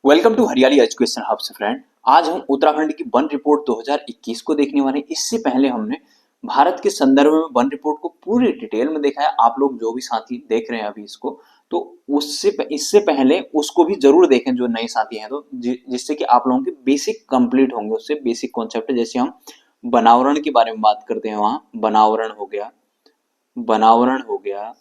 Welcome to हरियाली education hubs friend. आज हम उत्तराखंड की वन रिपोर्ट 2021 को देखने वाले हैं। इससे पहले हमने भारत के संदर्भ में वन रिपोर्ट को पूरी डिटेल में देखा है। आप लोग जो भी साथी देख रहे हैं अभी इसको, तो इससे पहले उसको भी जरूर देखें जो नए साथी हैं, तो जिससे कि आप लोगों के बेसिक कंप्लीट होंगे। उससे बेसिक कॉन्सेप्ट जैसे हम बनावरण के बारे में बात करते हैं, वहाँ बनावरण हो गया,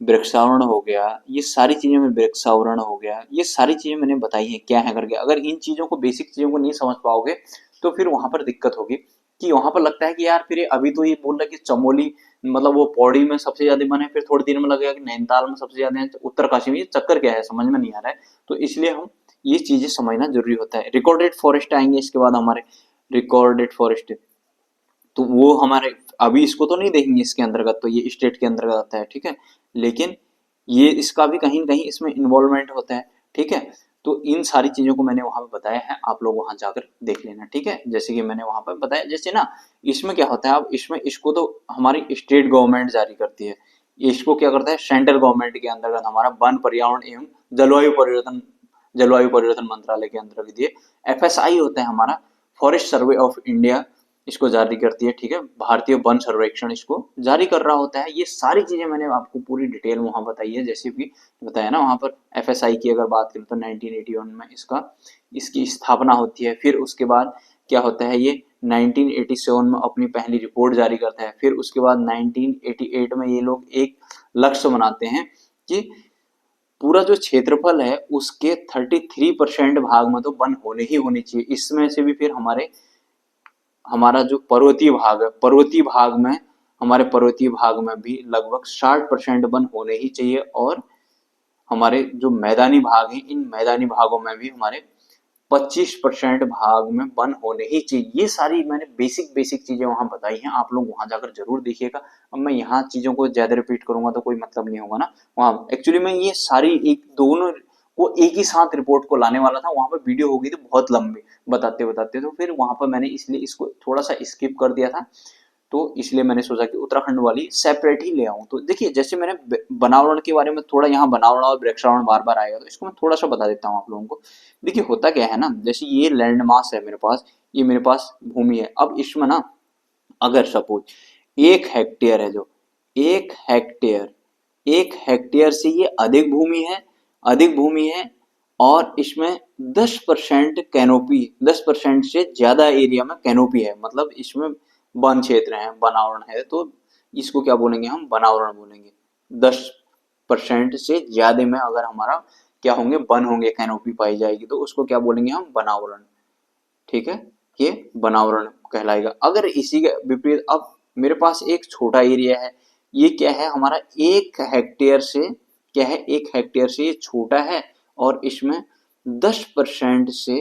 वृक्षावरण हो गया, ये सारी चीजें मैं वृक्षावरण हो गया, ये सारी चीजें मैंने बताई है क्या है करके। अगर इन चीजों को बेसिक चीजों को नहीं समझ पाओगे तो फिर वहां पर दिक्कत होगी कि वहां पर लगता है कि यार फिर अभी तो ये बोल रहा है कि चमोली मतलब वो पौड़ी में सबसे ज्यादा बने, फिर थोड़ी देर में लगेगा कि नैनीताल में सबसे ज्यादा है, उत्तरकाशी में। ये चक्कर क्या है समझ में नहीं आ रहा है। तो इसलिए हम ये चीजें समझना जरूरी होता है। रिकॉर्डेड फॉरेस्ट आएंगे इसके बाद हमारे, रिकॉर्डेड फॉरेस्ट, तो वो हमारे अभी इसको तो नहीं देखेंगे इसके अंतर्गत, तो ये स्टेट के अंतर्गत आता है, ठीक है। लेकिन ये इसका भी कहीं ना कहीं इसमें इन्वॉल्वमेंट होता है, ठीक है। तो इन सारी चीजों को मैंने वहां पे बताया है, आप लोग वहां जाकर देख लेना, ठीक है। जैसे कि मैंने वहां पर बताया, जैसे ना इसमें क्या होता है, अब इसमें इसको तो हमारी स्टेट गवर्नमेंट जारी करती है। इसको क्या करता है, सेंट्रल गवर्नमेंट के अंतर्गत हमारा वन पर्यावरण एवं जलवायु परिवर्तन मंत्रालय के अंतर्गत ये एफएसआई होता है हमारा, फॉरेस्ट सर्वे ऑफ इंडिया इसको जारी करती है, ठीक है। भारतीय वन सर्वेक्षण इसको जारी कर रहा होता है। ये सारी चीजें मैंने आपको पूरी डिटेल वहां बताई है, जैसे भी बताया ना। वहां पर एफएसआई की अगर बात करें तो 1981 में इसकी स्थापना होती है। फिर उसके बाद क्या होता है, ये 1987 में अपनी पहली रिपोर्ट जारी करता है। फिर उसके बाद 1988 में ये लोग एक लक्ष्य बनाते हैं कि पूरा जो क्षेत्रफल है उसके 33% भाग में तो वन होने ही होनी चाहिए। इसमें से भी फिर हमारा जो पर्वतीय भाग में भी लगभग 60% वन होने ही चाहिए। और हमारे जो मैदानी भाग हैं, इन मैदानी भागों में भी हमारे 25% भाग में वन होने ही चाहिए। ये सारी मैंने बेसिक बेसिक चीजें वहां बताई हैं, आप लोग वहां जाकर जरूर देखिएगा। अब मैं यहाँ चीजों को ज्यादा रिपीट करूंगा तो कोई मतलब नहीं होगा ना। वहां एक्चुअली मैं ये सारी एक दोनों को एक ही साथ रिपोर्ट को लाने वाला था, वहां पर वीडियो हो गई थी बहुत लंबी बताते बताते, तो फिर वहां पर मैंने इसलिए इसको थोड़ा सा स्किप कर दिया था। तो इसलिए मैंने सोचा कि उत्तराखंड वाली सेपरेट ही ले आऊं। तो देखिए, जैसे मैंने बनावरण के बारे में थोड़ा, यहाँ बनावरण और वृक्षावरण बार बार आएगा तो इसको मैं थोड़ा सा बता देता हूँ आप लोगों को। देखिए होता क्या है ना, जैसे ये लैंड मास है मेरे पास, ये मेरे पास भूमि है। अब इसमें ना अगर सपोज 1 हेक्टेयर है, जो 1 हेक्टेयर, 1 हेक्टेयर से ये अधिक भूमि है। और इसमें 10% कैनोपी, 10% से ज्यादा एरिया में कैनोपी है, मतलब इसमें वन क्षेत्र है, बनावरण है। तो इसको क्या बोलेंगे, हम बनावरण बोलेंगे। 10% से ज्यादा में अगर हमारा क्या होंगे, वन होंगे, कैनोपी पाई जाएगी, तो उसको क्या बोलेंगे हम, बनावरण, ठीक है। ये बनावरण कहलाएगा। अगर इसी के विपरीत अब मेरे पास एक छोटा एरिया है, ये क्या है हमारा 1 हेक्टेयर से, क्या है 1 हेक्टेयर से ये छोटा है। और इसमें 10% से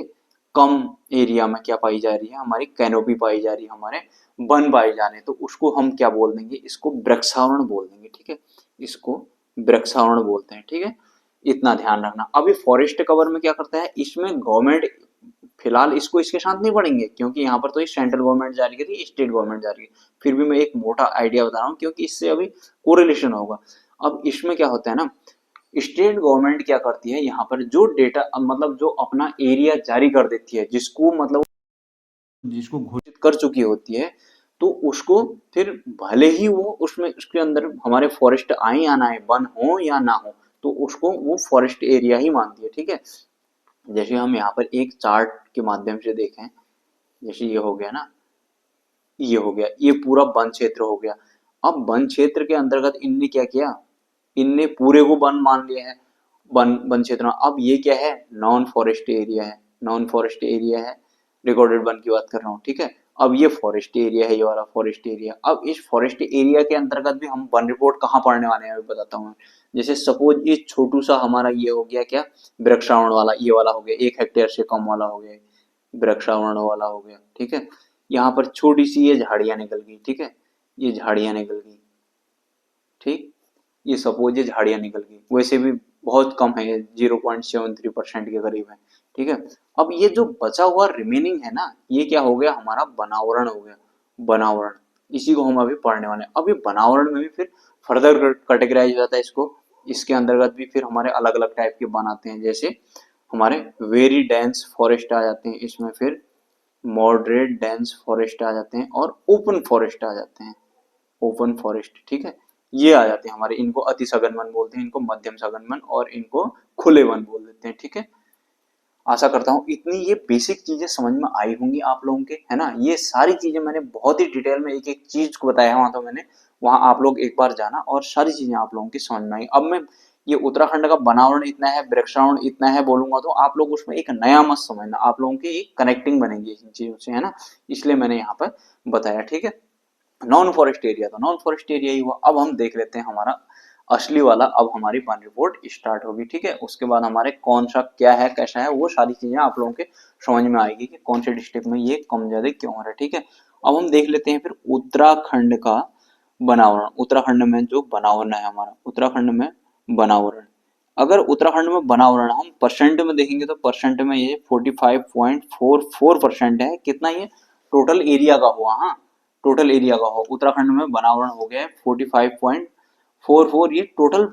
कम एरिया में क्या पाई जा रही है, हमारी कैनोपी पाई जा रही है, हमारे वन पाए जा रहे हैं। तो उसको हम क्या बोल देंगे, इसको वृक्षावरण बोल देंगे, ठीक है। इसको वृक्षावरण बोलते हैं, ठीक है। इतना ध्यान रखना। अभी फॉरेस्ट कवर में क्या करता है, इसमें गवर्नमेंट फिलहाल इसको इसके साथ नहीं पढ़ेंगे, क्योंकि यहाँ पर तो ये सेंट्रल गवर्नमेंट जारी करी, स्टेट गवर्नमेंट जारी करी। फिर भी मैं एक मोटा आइडिया बता रहा हूँ क्योंकि इससे अभी कोरिलेशन होगा। अब इसमें क्या होता है ना, स्टेट गवर्नमेंट क्या करती है, यहाँ पर जो डेटा मतलब जो अपना एरिया जारी कर देती है, जिसको मतलब जिसको घोषित कर चुकी होती है, तो उसको फिर भले ही वो उसमें उसके अंदर हमारे फॉरेस्ट आए या ना आए, वन हो या ना हो, तो उसको वो फॉरेस्ट एरिया ही मानती है, ठीक है। जैसे हम यहाँ पर एक चार्ट के माध्यम से देखें, जैसे ये हो गया ना, ये हो गया, ये पूरा वन क्षेत्र हो गया। अब वन क्षेत्र के अंतर्गत इनने क्या किया, इनने पूरे को वन मान लिया है, वन वन क्षेत्र में। अब ये क्या है, नॉन फॉरेस्ट एरिया है, नॉन फॉरेस्ट एरिया है, रिकॉर्डेड वन की बात कर रहा हूँ, ठीक है। अब ये फॉरेस्ट एरिया है, ये वाला फॉरेस्ट एरिया। अब इस फॉरेस्ट एरिया के अंतर्गत भी हम वन रिपोर्ट कहाँ पढ़ने वाले हैं अभी बताता हूँ। जैसे सपोज ये छोटू सा हमारा ये हो गया क्या, वृक्षावरण वाला, ये वाला हो गया, 1 हेक्टेयर से कम वाला हो गया, वृक्षावरण वाला हो गया, ठीक है। यहाँ पर छोटी सी ये झाड़ियां निकल गई, ठीक है, ये झाड़ियां निकल गई, ठीक। ये सपोज ये झाड़ियां निकल गई, वैसे भी बहुत कम है, 0.73% के करीब है, ठीक है। अब ये जो बचा हुआ रिमेनिंग है ना, ये क्या हो गया, हमारा बनावरण हो गया, बनावरण। इसी को हम अभी पढ़ने वाले हैं। अब ये बनावरण में भी फिर फर्दर कैटेगराइज हो जाता है इसको, इसके अंतर्गत भी फिर हमारे अलग अलग टाइप के वन आते हैं। जैसे हमारे वेरी डेंस फॉरेस्ट आ जाते हैं इसमें, फिर मॉडरेट डेंस फॉरेस्ट आ जाते हैं और ओपन फॉरेस्ट आ जाते हैं, ओपन फॉरेस्ट, ठीक है। ये आ जाते हैं हमारे, इनको अति सघन वन बोलते हैं, इनको मध्यम सघन वन और इनको खुले वन बोल देते हैं, ठीक है। आशा करता हूँ इतनी ये बेसिक चीजें समझ में आई होंगी आप लोगों के, है ना। ये सारी चीजें मैंने बहुत ही डिटेल में एक एक चीज को बताया वहां, तो मैंने वहां आप लोग एक बार जाना और सारी चीजें आप लोगों की समझ में आई। अब मैं ये उत्तराखंड का बनावरण इतना है, वृक्षावरण इतना है बोलूंगा तो आप लोग उसमें एक नया मत समझना, आप लोगों की एक कनेक्टिंग बनेगी इन चीजों से, है ना। इसलिए मैंने यहाँ पर बताया, ठीक है। नॉन फॉरेस्ट एरिया तो नॉन फॉरेस्ट एरिया ही हुआ। अब हम देख लेते हैं हमारा असली वाला, अब हमारी वन रिपोर्ट स्टार्ट होगी, ठीक है। उसके बाद हमारे कौन सा क्या है कैसा है वो सारी चीजें आप लोगों के समझ में आएगी कि कौन से डिस्ट्रिक्ट में ये कम ज्यादा क्यों हो रहा है, ठीक है। अब हम देख लेते हैं फिर उत्तराखंड का बनावरण। उत्तराखंड में जो बनावरण है हमारा, उत्तराखंड में बनावरण, अगर उत्तराखंड में बनावरण हम परसेंट में देखेंगे तो परसेंट में ये 45.44% है। कितना ये टोटल एरिया का हुआ, हाँ टोटल एरिया का हो, उत्तराखंड में बनावरण हो गया है 45.44, ये टोटल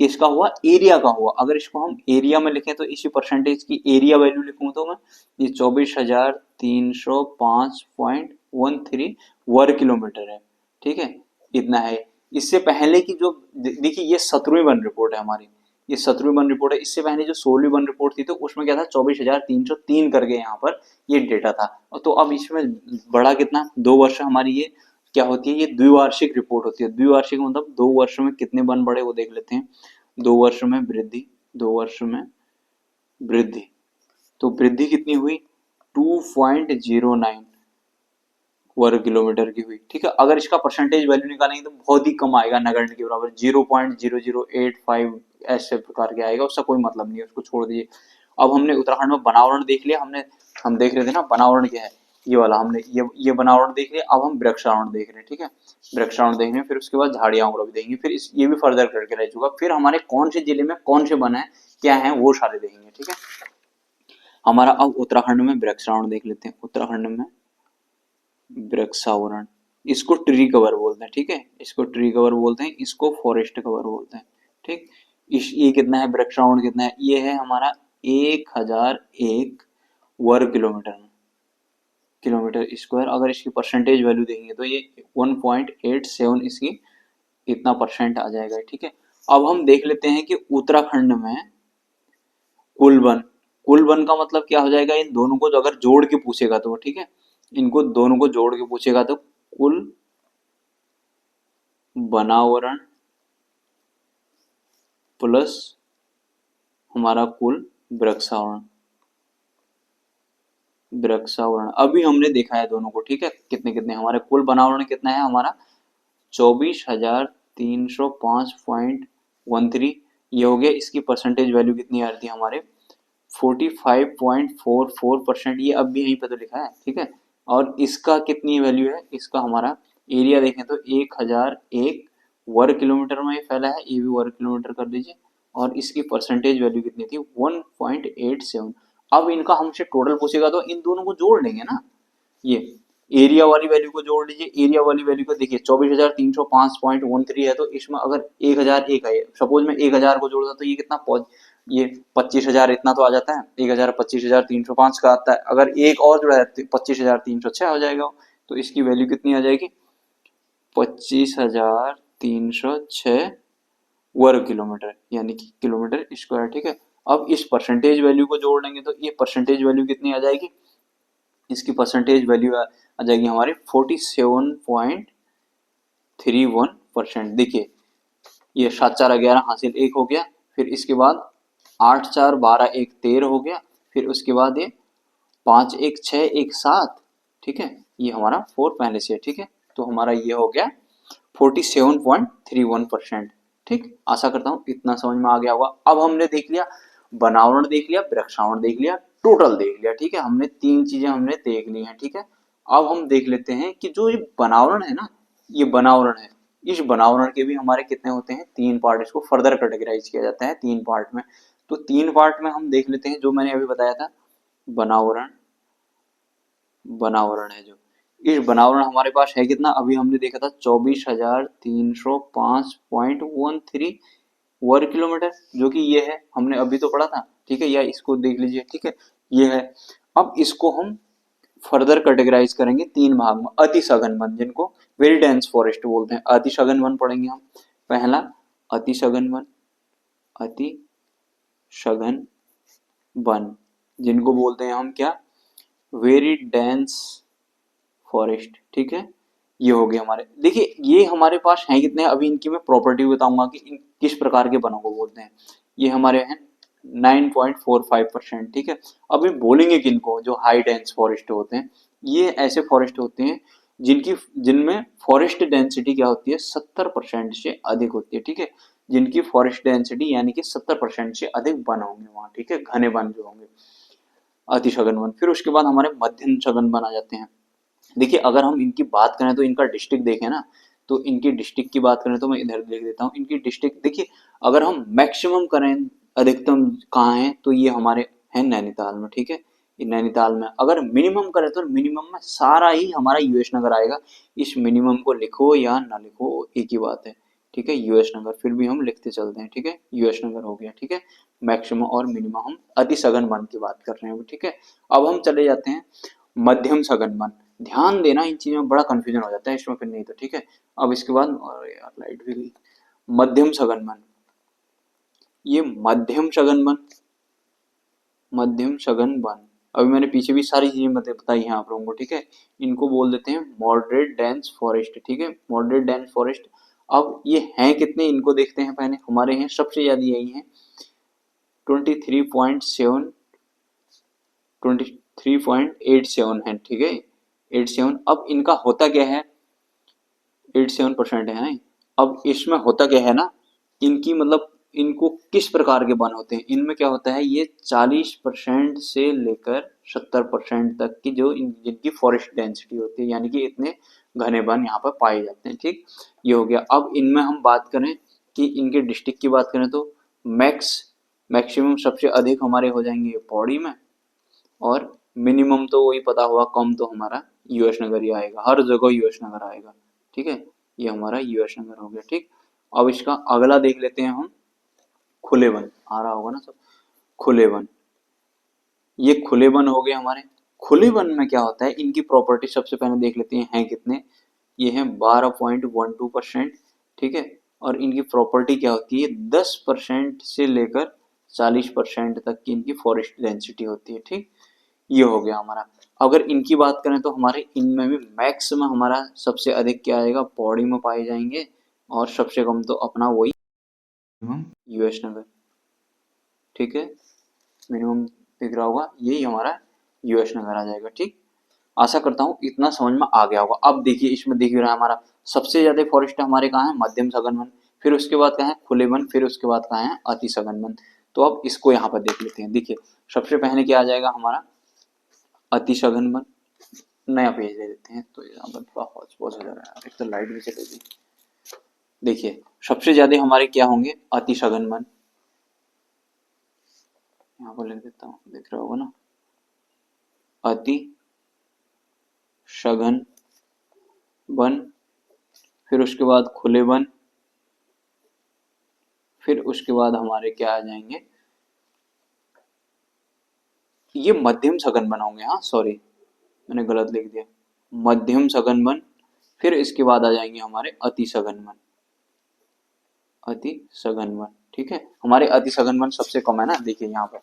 किसका हुआ, एरिया का हुआ। अगर इसको हम एरिया में लिखें तो इसी परसेंटेज की एरिया वैल्यू लिखूं तो मैं, ये 24,305.13 वर्ग किलोमीटर है, ठीक है। इतना है। इससे पहले की जो देखिए ये 17वीं वन रिपोर्ट है हमारी, ये 17वीं वन रिपोर्ट है। इससे पहले जो 16वीं वन रिपोर्ट थी तो उसमें क्या था, 24,303 करके यहाँ पर ये डेटा था। तो अब इसमें बढ़ा कितना, 2 वर्ष हमारी ये क्या होती है, ये द्विवार्षिक रिपोर्ट होती है। द्विवार्षिक मतलब 2 वर्ष में कितने वन बढ़े वो देख लेते हैं। 2 वर्ष में वृद्धि, 2 वर्ष में वृद्धि, तो वृद्धि कितनी हुई, 2.09 वर्ग किलोमीटर की हुई, ठीक है। अगर इसका परसेंटेज वैल्यू निकालेंगे तो बहुत ही कम आएगा, नगण्य के बराबर 0.0085 ऐसे प्रकार के आएगा, उसका कोई मतलब नहीं है, उसको छोड़ दीजिए। अब हमने उत्तराखंड में बनावरण देख लिया, हम देख रहे थे ना बनावरण क्या है, ये वाला हमने ये बनावरण देख लिया। अब हम वृक्षावरण देख रहे हैं, ठीक है। वृक्षावरण देख रहे हैं, फिर उसके बाद झाड़ियां वगैरह भी देखेंगे, फिर ये भी फर्दर करके रह चुका, फिर हमारे कौन से जिले में कौन से वन है क्या है वो सारे देखेंगे, ठीक है। हमारा अब उत्तराखंड में वृक्षावरण देख लेते हैं। उत्तराखंड में वृक्षावरण, इसको ट्री कवर बोलते हैं, ठीक है। इसको ट्री कवर बोलते हैं, इसको फॉरेस्ट कवर बोलते हैं, ठीक। ये कितना है, वृक्षावरण कितना है, ये है हमारा 1001 वर्ग किलोमीटर में, किलोमीटर स्क्वायर। अगर इसकी परसेंटेज वैल्यू देखेंगे तो ये 1.87 इसकी इतना परसेंट आ जाएगा, ठीक है। अब हम देख लेते हैं कि उत्तराखंड में कुल वन, कुल वन का मतलब क्या हो जाएगा, इन दोनों को अगर जोड़ के पूछेगा तो, ठीक है, इनको दोनों को जोड़ के पूछेगा तो कुल बनावरण प्लस हमारा कुल वृक्षावरण, वृक्षावरण अभी हमने देखा है दोनों को, ठीक है। कितने कितने हमारे कुल बनावरण कितना है हमारा 24,305.13, ये हो गया। इसकी परसेंटेज वैल्यू कितनी आ रही थी हमारे 45.44%, ये अब भी यहीं पे तो लिखा है, ठीक है। और इसका कितनी वैल्यू है, इसका हमारा एरिया देखें तो 1001 वर्ग किलोमीटर में ये फैला है, ये भी वर्ग किलोमीटर कर दीजिए। और इसकी परसेंटेज वैल्यू कितनी थी 1.87। अब इनका हमसे टोटल पूछेगा तो इन दोनों को जोड़ लेंगे ना, ये एरिया वाली वैल्यू को जोड़ लीजिए। एरिया वाली वैल्यू को देखिए 24,305.13 है, तो इसमें अगर 1001 है, सपोज मैं 1000 को जोड़ता तो ये कितना, ये 25,000 इतना तो आ जाता है, 1000 25,305 का आता है। अगर एक और जुड़ा है तो 25,306 हो जाएगा। तो इसकी वैल्यू कितनी आ जाएगी 25,306 वर्ग किलोमीटर, यानी कि किलोमीटर स्क्वायर, ठीक है। अब इस परसेंटेज वैल्यू को जोड़ लेंगे तो ये परसेंटेज वैल्यू कितनी आ जाएगी, इसकी परसेंटेज वैल्यू आ जाएगी हमारी 47.31%। देखिए ये 7 4 11 हासिल 1 हो गया, फिर इसके बाद 8 4 12 1 13 हो गया, फिर उसके बाद ये 5 1 6 1 7, ठीक है। ये हमारा 4 पहले से है, ठीक है। तो हमारा ये हो गया 47.31%, ठीक। आशा करता हूँ इतना समझ में आ गया होगा। अब हमने देख लिया बनावरण, देख लिया वृक्षावरण, देख लिया टोटल देख लिया, ठीक है। हमने 3 चीजें हमने देख ली हैं, ठीक है। अब हम देख लेते हैं कि जो ये बनावरण है ना, ये बनावरण है, इस बनावरण के भी हमारे कितने होते हैं 3 पार्ट, इसको फर्दर कैटेगराइज किया जाता है 3 पार्ट में। तो 3 पार्ट में हम देख लेते हैं, जो मैंने अभी बताया था बनावरण, बनावरण है जो, इस बनावरण हमारे पास है कितना, अभी हमने देखा था 24,305.13 वर्ग किलोमीटर, जो कि ये है, हमने अभी तो पढ़ा था, ठीक है, या इसको देख लीजिए, ठीक है, ये है। अब इसको हम फर्दर कैटेगराइज करेंगे 3 भाग में। अति सघन वन, जिनको वेरी डेंस फॉरेस्ट बोलते हैं, अति सघन वन पढ़ेंगे हम। पहला अति सघन वन, अति सघन वन, जिनको बोलते हैं हम क्या, वेरी डेंस फॉरेस्ट, ठीक है। ये हो गया हमारे, देखिए ये हमारे पास है कितने, अभी इनकी मैं प्रॉपर्टी बताऊंगा कि इन किस प्रकार के वनों को बोलते हैं। ये हमारे हैं 9.45%, ठीक है। अभी बोलेंगे किनको, जो हाई डेंस फॉरेस्ट होते हैं, ये ऐसे फॉरेस्ट होते हैं जिनमें फॉरेस्ट डेंसिटी क्या होती है, 70% से अधिक होती है, ठीक है। जिनकी फॉरेस्ट डेंसिटी यानी कि 70% से अधिक वन होंगे वहां, ठीक है, घने वन जो होंगे, अति सघन वन। फिर उसके बाद हमारे मध्यम सघन वन आ जाते हैं। देखिए अगर हम इनकी बात करें तो इनका डिस्ट्रिक्ट देखें ना, तो इनकी डिस्ट्रिक्ट की बात करें तो मैं इधर देख देता हूँ इनकी डिस्ट्रिक्ट। देखिए अगर हम मैक्सिमम करें, अधिकतम कहाँ है, तो ये हमारे हैं नैनीताल में, ठीक है, ये नैनीताल में। अगर मिनिमम करें तो मिनिमम में सारा ही हमारा यूएस नगर आएगा। इस मिनिमम को लिखो या ना लिखो एक ही बात है, ठीक है, यूएस नगर, फिर भी हम लिखते चलते हैं, ठीक है, यूएस नगर हो गया, ठीक है। मैक्सिमम और मिनिमम हम अति सघन वन की बात कर रहे हैं, ठीक है। अब हम चले जाते हैं मध्यम सघन वन। ध्यान देना इन चीजों में बड़ा कंफ्यूजन हो जाता है इसमें, फिर नहीं तो ठीक है। अब इसके बाद, और यार लाइट भी गई, मध्यम सघन वन, ये मध्यम सघन वन, मध्यम सघन वन, अभी मैंने पीछे भी सारी चीजें बताई हैं आप लोगों को, ठीक है। इनको बोल देते हैं मॉडरेट डेंस फॉरेस्ट, ठीक है, मॉडरेट डेंस फॉरेस्ट। अब ये हैं कितने, इनको देखते हैं पहले। हमारे हैं सबसे ज्यादा यही है 23.7, 23.87 है, ठीक है, 87। अब इनका होता क्या है, 87% है ना। अब इसमें होता क्या है ना, इनकी मतलब इनको किस प्रकार के वन होते हैं, इनमें क्या होता है, ये 40% से लेकर 70% तक की जो जिनकी फॉरेस्ट डेंसिटी होती है, यानी कि इतने घने वन यहाँ पर पाए जाते हैं, ठीक। ये हो गया। अब इनमें हम बात करें कि इनके डिस्ट्रिक्ट की बात करें तो मैक्सिमम सबसे अधिक हमारे हो जाएंगे पौड़ी में, और मिनिमम तो वही पता हुआ, कम तो हमारा यूएस नगर ही आएगा, हर जगह यूएस नगर आएगा, ठीक है। ये हमारा यूएस नगर हो गया, ठीक। अब इसका अगला देख लेते हैं हम, खुले वन, आ रहा होगा ना सब, खुले वन। ये खुले वन हो गए हमारे। खुले वन में क्या होता है, इनकी प्रॉपर्टी सबसे पहले देख लेते हैं कितने, ये हैं 12.12%, ठीक है। और इनकी प्रॉपर्टी क्या होती है, 10% से लेकर 40% तक की इनकी फॉरेस्ट डेंसिटी होती है, ठीक। ये हो गया हमारा। अगर इनकी बात करें तो हमारे इनमें भी मैक्स में हमारा सबसे अधिक क्या आएगा, पौड़ी में पाए जाएंगे, और सबसे कम तो अपना वही यूएस नगर, ठीक है, मिनिमम दिख रहा होगा, यही हमारा यूएस नगर आ जाएगा, ठीक। आशा करता हूँ इतना समझ में आ गया होगा। अब देखिए इसमें दिख रहा है हमारा सबसे ज्यादा फॉरेस्ट हमारे कहाँ है, मध्यम सघन वन, फिर उसके बाद कहाँ है खुले वन, फिर उसके बाद कहाँ है अति सघन वन। तो अब इसको यहाँ पर देख लेते हैं। देखिए सबसे पहले क्या आ जाएगा हमारा, अति सघन वन। नया पेज दे देते हैं, तो यहाँ पर थोड़ा हौच पौच हो जा रहा है, एक तो लाइट भी चलेगी। देखिए सबसे ज्यादा हमारे क्या होंगे, अति सघन वन, यहाँ पर लिख देता हूँ, देख रहा होगा ना, अति सघन वन, फिर उसके बाद खुले वन, फिर उसके बाद हमारे क्या आ जाएंगे, ये मध्यम सघन वन होंगे, हाँ सॉरी मैंने गलत लिख दिया, मध्यम सघन वन। फिर इसके बाद आ जाएंगे हमारे अति सघन वन, अति सघन वन, ठीक है। हमारे अति सघन वन सबसे कम है ना, देखिए यहाँ पर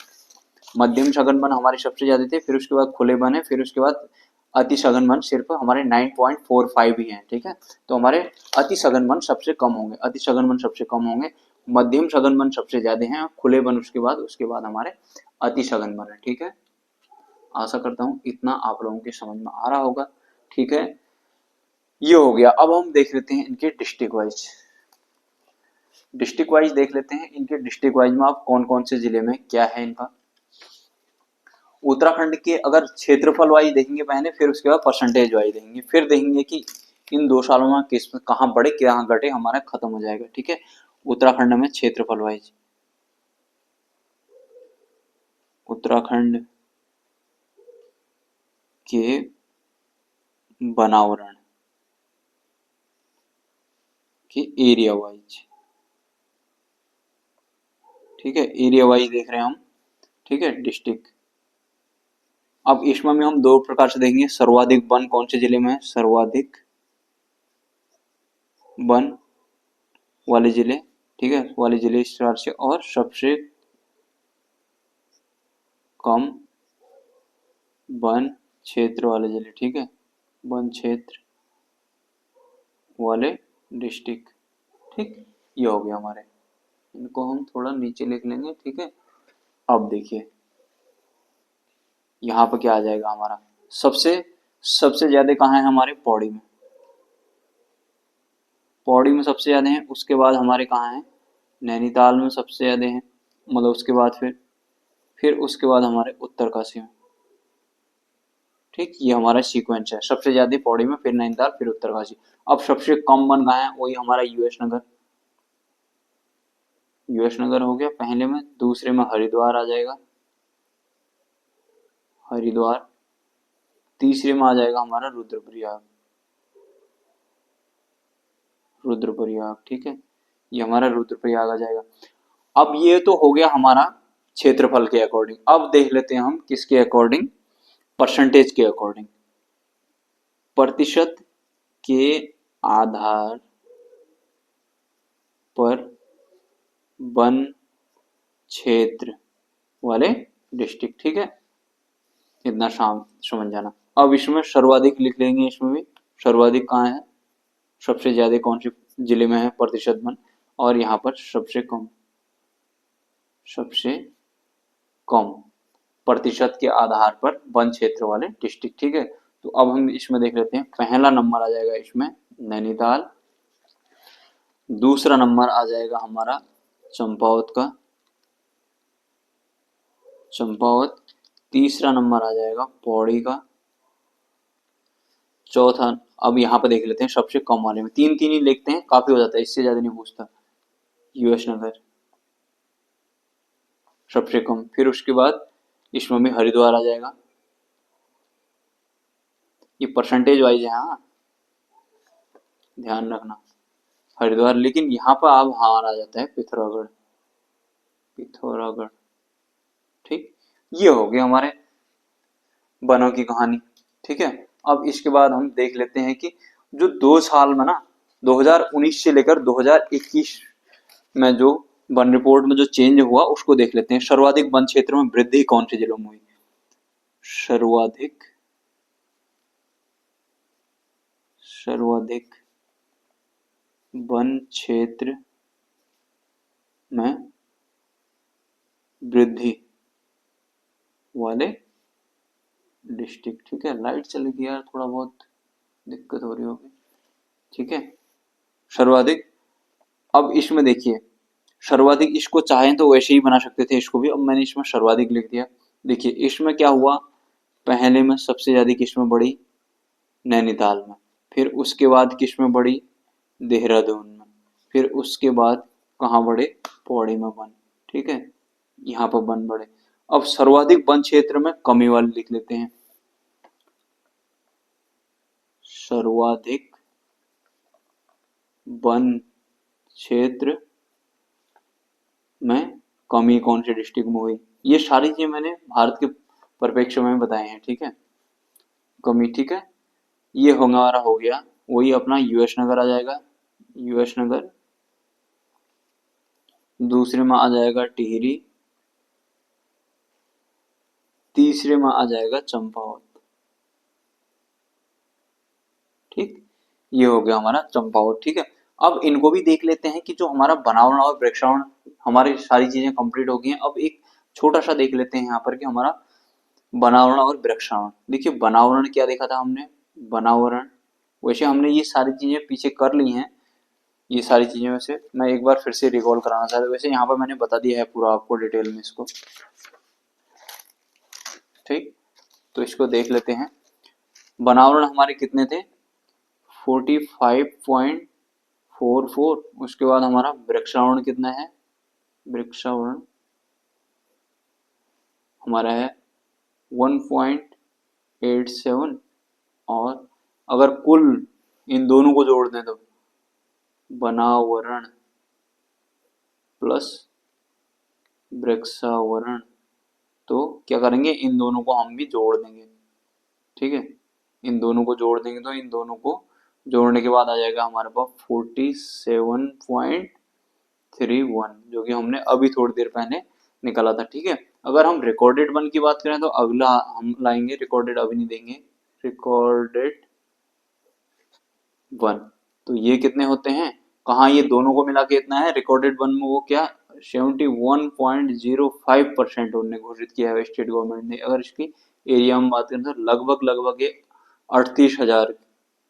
मध्यम सघन वन हमारे सबसे ज्यादा थे, फिर उसके बाद खुले वन है, फिर उसके बाद अति सघन वन सिर्फ हमारे 9.45 ही हैं, ठीक है। तो हमारे अति सघन वन सबसे कम होंगे, अति सघन वन सबसे कम होंगे, मध्यम सघन वन सबसे ज्यादा हैं, खुले वन उसके बाद हमारे अति सघन वन है, ठीक है। आशा करता हूँ इतना आप लोगों के समझ में आ रहा होगा, ठीक है। ये हो गया। अब हम देख लेते हैं इनके डिस्ट्रिक्ट वाइज, डिस्ट्रिक्ट वाइज देख लेते हैं इनके डिस्ट्रिक्ट वाइज में आप कौन कौन से जिले में क्या है इनका। उत्तराखंड के अगर क्षेत्रफल वाइज देखेंगे पहले, फिर उसके बाद परसेंटेज वाइज देखेंगे, फिर देखेंगे कि इन 2 सालों में किस में कहाँ बढ़े कहाँ घटे, हमारा खत्म हो जाएगा, ठीक है। उत्तराखंड में क्षेत्रफल वाइज, उत्तराखंड के बनावरण के एरिया वाइज, ठीक है, एरिया वाइज देख रहे हैं हम, ठीक है, डिस्ट्रिक्ट। अब इसमें भी हम दो प्रकार से देखेंगे, सर्वाधिक वन कौन से जिले में है, सर्वाधिक वन वाले जिले, ठीक है, वाले जिले इस प्रकार से, और सबसे कम वन क्षेत्र वाले जिले, ठीक है, वन क्षेत्र वाले डिस्ट्रिक्ट, ठीक। ये हो गया हमारे, इनको हम थोड़ा नीचे लिख लेंगे, ठीक है। अब देखिए यहाँ पर क्या आ जाएगा हमारा, सबसे सबसे ज्यादा कहाँ है हमारे, पौड़ी में, पौड़ी में सबसे ज्यादा है। उसके बाद हमारे कहाँ है, नैनीताल में सबसे ज्यादा है, मतलब उसके बाद फिर उसके बाद हमारे उत्तरकाशी में, ठीक। ये हमारा सीक्वेंस है, सबसे ज्यादा पौड़ी में, फिर नैनीताल, फिर उत्तरकाशी। अब सबसे कम वन कहाँ है, वही हमारा यूएस नगर, यूएस नगर हो गया पहले में। दूसरे में हरिद्वार आ जाएगा, हरिद्वार। तीसरे में आ जाएगा हमारा रुद्रप्रयाग, रुद्रप्रयाग, ठीक है, ये हमारा रुद्रप्रयाग आ जाएगा। अब ये तो हो गया हमारा क्षेत्रफल के अकॉर्डिंग। अब देख लेते हैं हम किसके अकॉर्डिंग, परसेंटेज के अकॉर्डिंग, प्रतिशत के आधार पर वन क्षेत्र वाले डिस्ट्रिक्ट, ठीक है, इतना समझ जाना। अब इसमें सर्वाधिक लिख लेंगे, इसमें भी सर्वाधिक कहाँ है, सबसे ज्यादा कौन से जिले में है प्रतिशत वन, और यहाँ पर सबसे कम, सबसे कम प्रतिशत के आधार पर वन क्षेत्र वाले डिस्ट्रिक्ट, ठीक है। तो अब हम इसमें देख लेते हैं, पहला नंबर आ जाएगा इसमें नैनीताल, दूसरा नंबर आ जाएगा हमारा चंपावत का, चंपावत, तीसरा नंबर आ जाएगा पौड़ी का, चौथा। अब यहाँ पे देख लेते हैं सबसे कम वाले में, तीन तीन ही लिखते हैं, काफी हो जाता है, इससे ज्यादा नहीं पूछता। यूएस नगर सबसे कम, फिर उसके बाद इसमें भी हरिद्वार आ जाएगा, ये परसेंटेज वाइज है, हाँ ध्यान रखना, हरिद्वार। लेकिन यहाँ पर अब हार आ जाता है पिथौरागढ़, पिथौरागढ़, ठीक। ये हो गया हमारे वनों की कहानी, ठीक है। अब इसके बाद हम देख लेते हैं कि जो 2 साल में ना, 2019 से लेकर 2021 में जो वन रिपोर्ट में जो चेंज हुआ उसको देख लेते हैं। सर्वाधिक वन क्षेत्र में वृद्धि कौन से जिलों में हुई, सर्वाधिक सर्वाधिक वन क्षेत्र में वृद्धि वाले डिस्ट्रिक्ट, ठीक है। लाइट चली गई यार, थोड़ा बहुत दिक्कत हो रही होगी, ठीक है। सर्वाधिक, अब इसमें देखिए सर्वाधिक, इसको चाहें तो वैसे ही बना सकते थे इसको भी, अब मैंने इसमें सर्वाधिक लिख दिया। देखिए इसमें क्या हुआ, पहले में सबसे ज्यादा किस्में बढ़ी नैनीताल में, फिर उसके बाद किस्में बढ़ी देहरादून में, फिर उसके बाद कहाँ बढ़े, पौड़ी में वन, ठीक है, यहाँ पर वन बढ़े। अब सर्वाधिक वन क्षेत्र में कमी वाले लिख लेते हैं, सर्वाधिक वन क्षेत्र में कमी कौन से डिस्ट्रिक्ट में हुई, ये सारी चीजें मैंने भारत के परिप्रेक्ष्य में बताए हैं, ठीक है, कमी, ठीक है। ये हमारा हो गया, वही अपना यूएस नगर आ जाएगा, यूएस नगर। दूसरे में आ जाएगा टिहरी, तीसरे में आ जाएगा चंपावत, ठीक। ये हो गया हमारा चंपावत, ठीक है। अब इनको भी देख लेते हैं कि जो हमारा बनावरण और प्रेक्षावरण, हमारी सारी चीजें कंप्लीट हो गई हैं। अब एक छोटा सा देख लेते हैं यहाँ पर कि हमारा बनावरण और वृक्षावरण। देखिए बनावरण क्या देखा था हमने, बनावरण, वैसे हमने ये सारी चीजें पीछे कर ली हैं, ये सारी चीजें वैसे मैं एक बार फिर से रिकॉल कराना चाहता हूँ। वैसे यहाँ पर मैंने बता दिया है पूरा आपको डिटेल में इसको, ठीक। तो इसको देख लेते हैं, बनावरण हमारे कितने थे, 45.44। उसके बाद हमारा वृक्षावरण कितना है, वृक्षावरण हमारा है 1.87। और अगर कुल इन दोनों को जोड़ दें तो बनावरण प्लस वृक्षावरण तो क्या करेंगे, इन दोनों को हम भी जोड़ देंगे, ठीक है। इन दोनों को जोड़ देंगे तो इन दोनों को जोड़ने के बाद आ जाएगा हमारे पास 47.31, जो कि हमने अभी थोड़ी देर पहले निकाला था, ठीक है। अगर हम रिकॉर्डेड वन की बात करें तो अगला हम लाएंगे, रिकॉर्डेड अभी नहीं देंगे, रिकॉर्डेड वन। तो ये कितने होते हैं, कहाँ ये दोनों को मिला के इतना है, रिकॉर्डेड वन में वो क्या 71.05% उन्होंने घोषित किया है स्टेट गवर्नमेंट ने। अगर इसकी एरिया में बात करें तो लगभग लगभग ये 38,000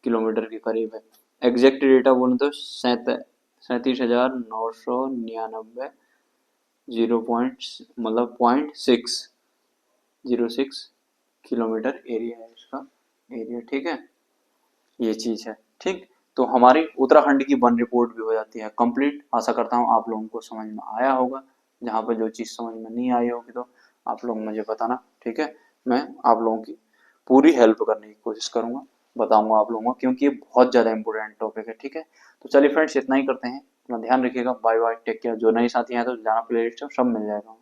किलोमीटर के करीब है। एग्जैक्ट डेटा बोले तो 37,999 मतलब 0.606 किलोमीटर एरिया है इसका एरिया, ठीक है। ये चीज है, ठीक। तो हमारी उत्तराखंड की वन रिपोर्ट भी हो जाती है कंप्लीट। आशा करता हूँ आप लोगों को समझ में आया होगा। जहाँ पर जो चीज़ समझ में नहीं आई होगी तो आप लोग मुझे बताना, ठीक है। मैं आप लोगों की पूरी हेल्प करने की कोशिश करूंगा, बताऊंगा आप लोगों को, क्योंकि ये बहुत ज़्यादा इंपॉर्टेंट टॉपिक है, ठीक है। तो चलिए फ्रेंड्स, इतना ही करते हैं, अपना ध्यान रखिएगा, बाय बाय, टेक केयर। जो नए साथी हैं तो जाना प्ले लिस्ट सब मिल जाएगा।